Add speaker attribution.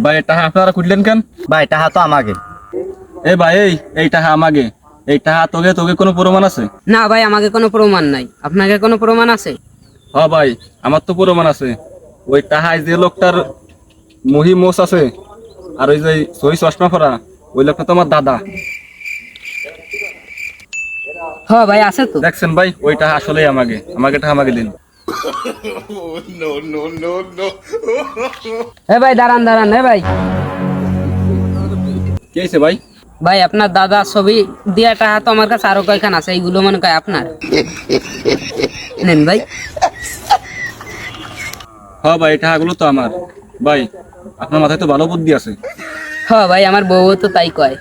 Speaker 1: ভাই টাকা আপনারা খুঁজলেন কেন?
Speaker 2: ভাই টাকা তো আমাকে।
Speaker 1: এ ভাই এই টাকা আমাকে, এই টাকা তোকে তোকে কোনো প্রমাণ আছে?
Speaker 3: না ভাই, আমাকে কোনো প্রমাণ নাই। আপনাকে কোনো প্রমাণ আছে?
Speaker 1: হ্যাঁ ভাই, আমার তো প্রমাণ আছে। ওই টাহায় যে লোকটার মহি মোষ আছে আর ওই যে সহি চশমা পরা, ওই লোকটা তো আমার দাদা।
Speaker 3: হ্যাঁ ভাই, আছে তো।
Speaker 1: দেখছেন ভাই, ওই টাকা আসলেই আমাকে, আমাকে টাকা আমাকে দিন।
Speaker 3: ভাই দাঁড়ান দাঁড়ান, ভাই
Speaker 1: কি হয়েছে ভাই?
Speaker 3: ভাই আপনার দাদা ছবি দিয়া টাকা তো আমার কাছে আরো কয়খান আছে, এইগুলো মনে হয় আপনার। নেন ভাই।
Speaker 1: হ্যাঁ ভাই, এই টাকাগুলো তো আমার। ভাই আপনার মাথায় তো ভালো বুদ্ধি আছে।
Speaker 3: হ্যাঁ ভাই, আমার বউ তো তাই কয়।